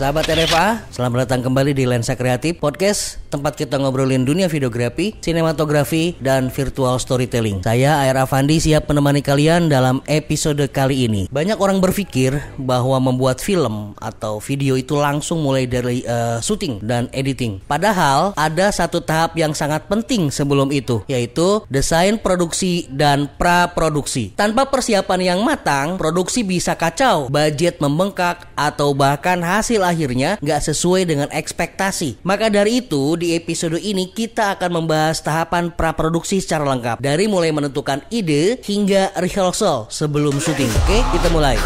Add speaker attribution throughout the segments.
Speaker 1: Sahabat RFA, selamat datang kembali di Lensa Kreatif Podcast, tempat kita ngobrolin dunia videografi, sinematografi, dan virtual storytelling. Saya Air Afandi siap menemani kalian dalam episode kali ini. Banyak orang berpikir bahwa membuat film atau video itu langsung mulai dari syuting dan editing. Padahal ada satu tahap yang sangat penting sebelum itu, yaitu desain produksi dan pra-produksi. Tanpa persiapan yang matang, produksi bisa kacau, budget membengkak, atau bahkan hasil akhirnya gak sesuai dengan ekspektasi. Maka dari itu, di episode ini kita akan membahas tahapan praproduksi secara lengkap, dari mulai menentukan ide hingga rehearsal sebelum syuting. Oke, kita mulai.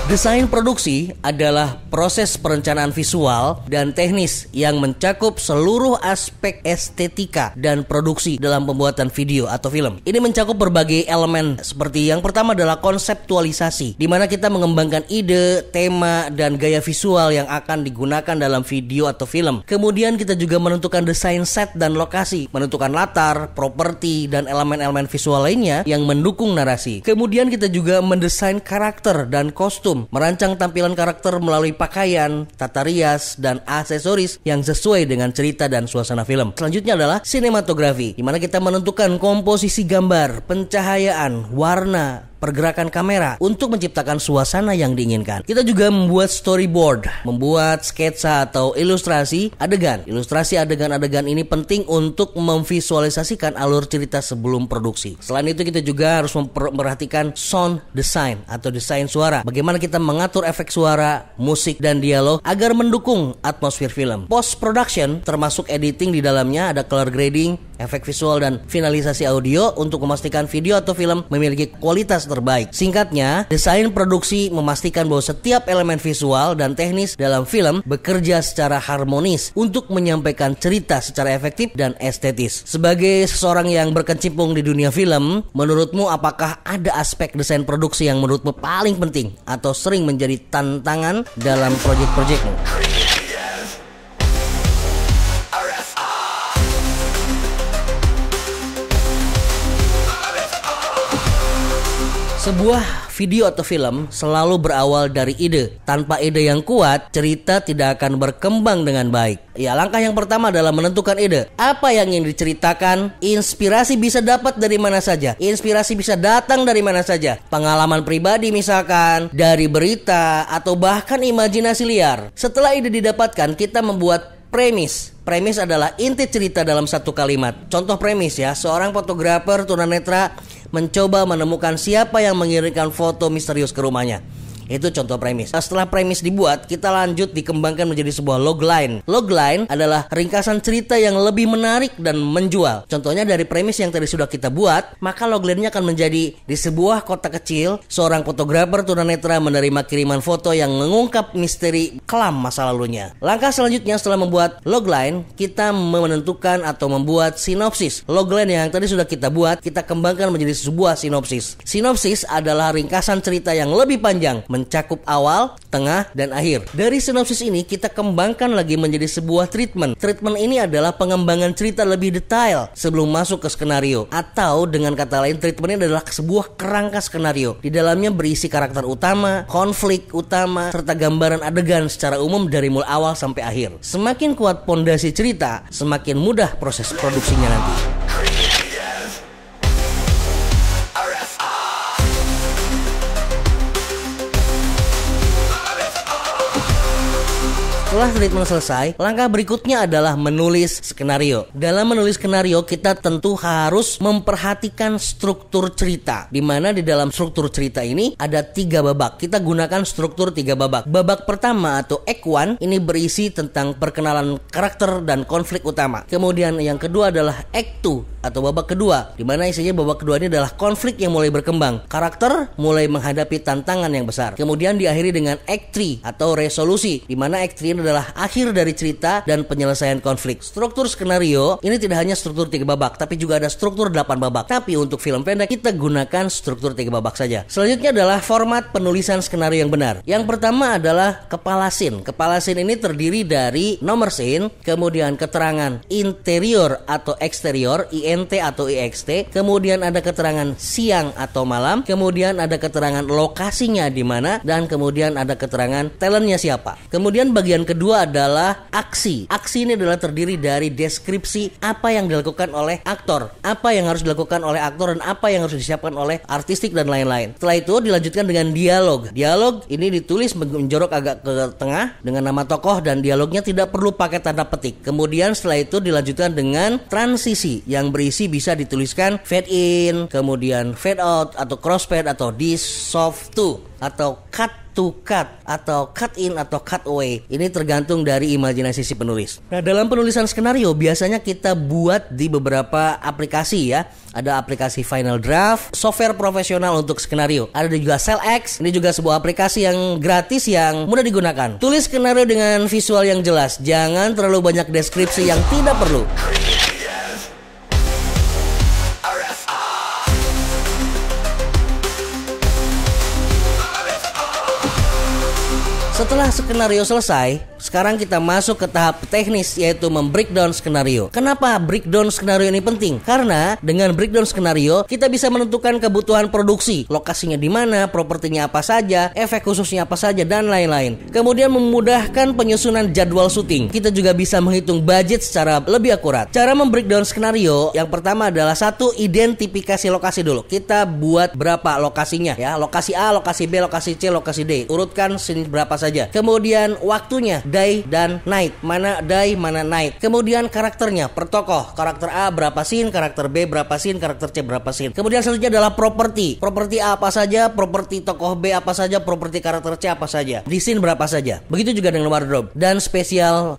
Speaker 1: Desain produksi adalah proses perencanaan visual dan teknis yang mencakup seluruh aspek estetika dan produksi dalam pembuatan video atau film. Ini mencakup berbagai elemen seperti yang pertama adalah konseptualisasi, di mana kita mengembangkan ide, tema, dan gaya visual yang akan digunakan dalam video atau film. Kemudian kita juga menentukan desain set dan lokasi, menentukan latar, properti, dan elemen-elemen visual lainnya yang mendukung narasi. Kemudian kita juga mendesain karakter dan kostum, merancang tampilan karakter melalui pakaian, tata rias, dan aksesoris yang sesuai dengan cerita dan suasana film. Selanjutnya adalah sinematografi, di mana kita menentukan komposisi gambar, pencahayaan, warna, pergerakan kamera untuk menciptakan suasana yang diinginkan. Kita juga membuat storyboard, membuat sketsa atau ilustrasi adegan. Ilustrasi adegan-adegan ini penting untuk memvisualisasikan alur cerita sebelum produksi. Selain itu kita juga harus memperhatikan sound design atau desain suara. Bagaimana kita mengatur efek suara, musik, dan dialog agar mendukung atmosfer film. Post production termasuk editing, di dalamnya ada color grading, efek visual, dan finalisasi audio untuk memastikan video atau film memiliki kualitas terbaik. Singkatnya, desain produksi memastikan bahwa setiap elemen visual dan teknis dalam film bekerja secara harmonis untuk menyampaikan cerita secara efektif dan estetis. Sebagai seseorang yang berkecimpung di dunia film, menurutmu apakah ada aspek desain produksi yang menurutmu paling penting atau sering menjadi tantangan dalam proyek-proyekmu? Sebuah video atau film selalu berawal dari ide. Tanpa ide yang kuat, cerita tidak akan berkembang dengan baik. Ya, langkah yang pertama adalah menentukan ide. Apa yang ingin diceritakan? Inspirasi bisa dapat dari mana saja. Inspirasi bisa datang dari mana saja. Pengalaman pribadi misalkan, dari berita, atau bahkan imajinasi liar. Setelah ide didapatkan, kita membuat premis. Premis adalah inti cerita dalam satu kalimat. Contoh premis ya, seorang fotografer tunanetra mencoba menemukan siapa yang mengirimkan foto misterius ke rumahnya. Itu contoh premis. Setelah premis dibuat, kita lanjut dikembangkan menjadi sebuah logline. Logline adalah ringkasan cerita yang lebih menarik dan menjual. Contohnya dari premis yang tadi sudah kita buat, maka logline-nya akan menjadi di sebuah kota kecil, seorang fotografer tunanetra menerima kiriman foto yang mengungkap misteri kelam masa lalunya. Langkah selanjutnya setelah membuat logline, kita menentukan atau membuat sinopsis. Logline yang tadi sudah kita buat, kita kembangkan menjadi sebuah sinopsis. Sinopsis adalah ringkasan cerita yang lebih panjang, mencakup awal, tengah, dan akhir. Dari sinopsis ini kita kembangkan lagi menjadi sebuah treatment. Treatment ini adalah pengembangan cerita lebih detail sebelum masuk ke skenario. Atau dengan kata lain, treatment ini adalah sebuah kerangka skenario. Di dalamnya berisi karakter utama, konflik utama, serta gambaran adegan secara umum dari mulai awal sampai akhir. Semakin kuat pondasi cerita, semakin mudah proses produksinya nanti. Setelah treatment selesai, langkah berikutnya adalah menulis skenario. Dalam menulis skenario, kita tentu harus memperhatikan struktur cerita, di mana di dalam struktur cerita ini ada 3 babak. Kita gunakan struktur 3 babak. Babak pertama atau Act 1 ini berisi tentang perkenalan karakter dan konflik utama. Kemudian yang kedua adalah Act 2 atau babak kedua, di mana isinya babak kedua ini adalah konflik yang mulai berkembang. Karakter mulai menghadapi tantangan yang besar. Kemudian diakhiri dengan Act 3 atau resolusi, di mana Act 3 adalah akhir dari cerita dan penyelesaian konflik. Struktur skenario ini tidak hanya struktur 3 babak, tapi juga ada struktur 8 babak. Tapi untuk film pendek kita gunakan struktur 3 babak saja. Selanjutnya adalah format penulisan skenario yang benar. Yang pertama adalah kepala scene. Kepala scene ini terdiri dari nomor scene, kemudian keterangan interior atau eksterior, INT atau IXT, kemudian ada keterangan siang atau malam, kemudian ada keterangan lokasinya di mana, dan kemudian ada keterangan talentnya siapa. Kemudian bagian kedua adalah aksi. Aksi ini adalah terdiri dari deskripsi apa yang dilakukan oleh aktor, apa yang harus dilakukan oleh aktor, dan apa yang harus disiapkan oleh artistik dan lain-lain. Setelah itu dilanjutkan dengan dialog. Dialog ini ditulis menjorok agak ke tengah dengan nama tokoh, dan dialognya tidak perlu pakai tanda petik. Kemudian setelah itu dilanjutkan dengan transisi yang berisi bisa dituliskan fade in, kemudian fade out, atau crossfade, atau dissolve to, atau cut to cut, atau cut in, atau cut away. Ini tergantung dari imajinasi si penulis. Nah, dalam penulisan skenario biasanya kita buat di beberapa aplikasi ya. Ada aplikasi Final Draft, software profesional untuk skenario. Ada juga CellX, ini juga sebuah aplikasi yang gratis yang mudah digunakan. Tulis skenario dengan visual yang jelas, jangan terlalu banyak deskripsi yang tidak perlu. Setelah skenario selesai, sekarang kita masuk ke tahap teknis, yaitu membreakdown skenario. Kenapa breakdown skenario ini penting? Karena dengan breakdown skenario kita bisa menentukan kebutuhan produksi, lokasinya di mana, propertinya apa saja, efek khususnya apa saja, dan lain-lain. Kemudian memudahkan penyusunan jadwal syuting. Kita juga bisa menghitung budget secara lebih akurat. Cara membreakdown skenario yang pertama adalah satu, identifikasi lokasi dulu. Kita buat berapa lokasinya ya, lokasi A, lokasi B, lokasi C, lokasi D. Urutkan sini berapa saja. Kemudian waktunya, day dan night, mana day mana night. Kemudian karakternya per tokoh, karakter A berapa scene, karakter B berapa scene, karakter C berapa scene. Kemudian selanjutnya adalah properti A apa saja, properti tokoh B apa saja, properti karakter C apa saja, di scene berapa saja. Begitu juga dengan wardrobe dan spesial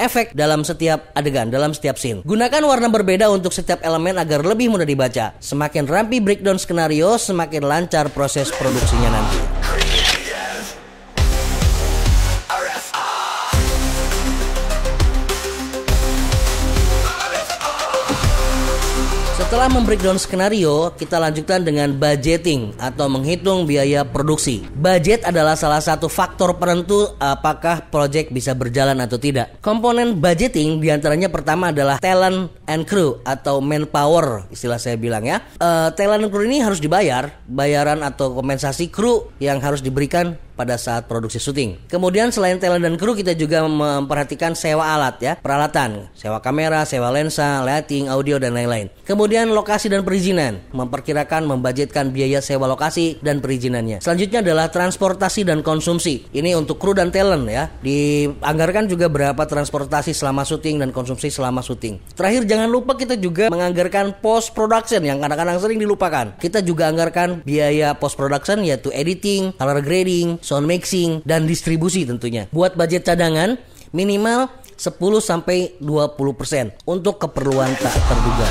Speaker 1: efek dalam setiap adegan, dalam setiap scene. Gunakan warna berbeda untuk setiap elemen agar lebih mudah dibaca. Semakin rapi breakdown skenario, semakin lancar proses produksinya nanti. Setelah membreakdown skenario, kita lanjutkan dengan budgeting atau menghitung biaya produksi. Budget adalah salah satu faktor penentu apakah proyek bisa berjalan atau tidak. Komponen budgeting diantaranya pertama adalah talent and crew atau manpower, istilah saya bilang ya. Talent and crew ini harus dibayar, bayaran atau kompensasi kru yang harus diberikan pada saat produksi syuting. Kemudian selain talent dan kru, kita juga memperhatikan sewa alat ya, peralatan, sewa kamera, sewa lensa, lighting, audio, dan lain-lain. Kemudian lokasi dan perizinan, memperkirakan, membudgetkan biaya sewa lokasi dan perizinannya. Selanjutnya adalah transportasi dan konsumsi. Ini untuk kru dan talent ya. Dianggarkan juga berapa transportasi selama syuting dan konsumsi selama syuting. Terakhir, jangan lupa kita juga menganggarkan post production yang kadang-kadang sering dilupakan. Kita juga anggarkan biaya post production, yaitu editing, color grading, sound mixing, dan distribusi tentunya. Buat budget cadangan minimal 10-20% untuk keperluan tak terduga.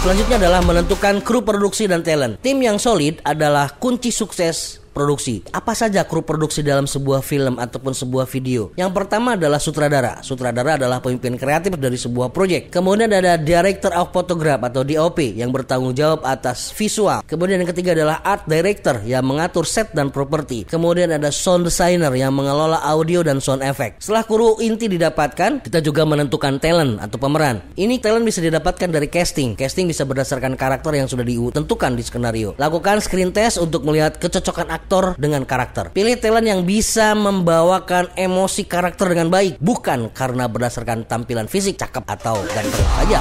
Speaker 1: Selanjutnya adalah menentukan kru produksi dan talent. Tim yang solid adalah kunci sukses produksi. Apa saja kru produksi dalam sebuah film ataupun sebuah video? Yang pertama adalah sutradara. Sutradara adalah pemimpin kreatif dari sebuah proyek. Kemudian ada director of photograph atau DOP yang bertanggung jawab atas visual. Kemudian yang ketiga adalah art director yang mengatur set dan properti. Kemudian ada sound designer yang mengelola audio dan sound effect. Setelah kru inti didapatkan, kita juga menentukan talent atau pemeran. Ini talent bisa didapatkan dari casting. Casting bisa berdasarkan karakter yang sudah ditentukan di skenario. Lakukan screen test untuk melihat kecocokan aktor dengan karakter. Pilih talent yang bisa membawakan emosi karakter dengan baik, bukan karena berdasarkan tampilan fisik cakep atau ganteng saja.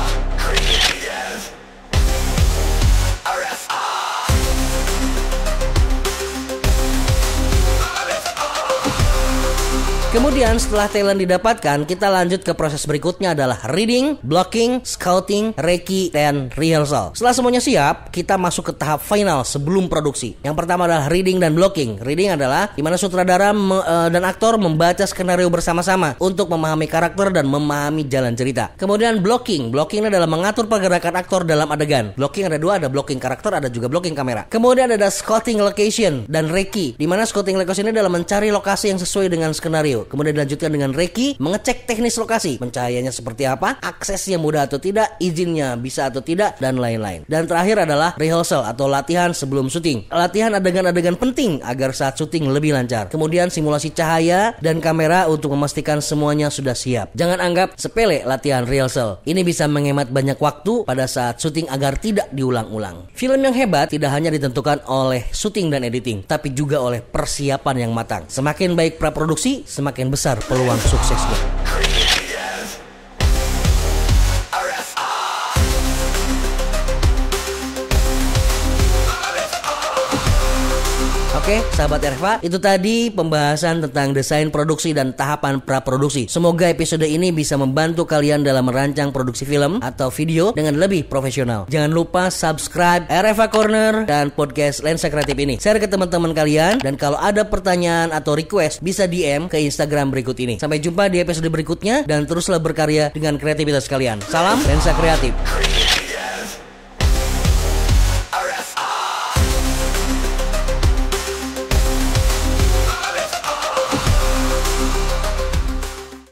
Speaker 1: Kemudian setelah talent didapatkan, kita lanjut ke proses berikutnya adalah reading, blocking, scouting, recce, dan rehearsal. Setelah semuanya siap, kita masuk ke tahap final sebelum produksi. Yang pertama adalah reading dan blocking. Reading adalah di mana sutradara dan aktor membaca skenario bersama-sama untuk memahami karakter dan memahami jalan cerita. Kemudian blocking. Blocking adalah mengatur pergerakan aktor dalam adegan. Blocking ada dua, ada blocking karakter, ada juga blocking kamera. Kemudian ada scouting location dan recce, di mana scouting location ini adalah mencari lokasi yang sesuai dengan skenario. video. Kemudian dilanjutkan dengan reki, mengecek teknis lokasi, pencahayanya seperti apa, aksesnya mudah atau tidak, izinnya bisa atau tidak, dan lain-lain. Dan terakhir adalah rehearsal atau latihan sebelum syuting. Latihan adegan-adegan penting agar saat syuting lebih lancar. Kemudian simulasi cahaya dan kamera untuk memastikan semuanya sudah siap. Jangan anggap sepele latihan rehearsal. Ini bisa menghemat banyak waktu pada saat syuting agar tidak diulang-ulang. Film yang hebat tidak hanya ditentukan oleh syuting dan editing, tapi juga oleh persiapan yang matang. Semakin baik praproduksi, semakin besar peluang suksesnya. Oke, sahabat RFA, itu tadi pembahasan tentang desain produksi dan tahapan praproduksi. Semoga episode ini bisa membantu kalian dalam merancang produksi film atau video dengan lebih profesional. Jangan lupa subscribe RFA Corner dan podcast Lensa Kreatif ini. Share ke teman-teman kalian, dan kalau ada pertanyaan atau request bisa DM ke Instagram berikut ini. Sampai jumpa di episode berikutnya, dan teruslah berkarya dengan kreativitas kalian. Salam Lensa Kreatif.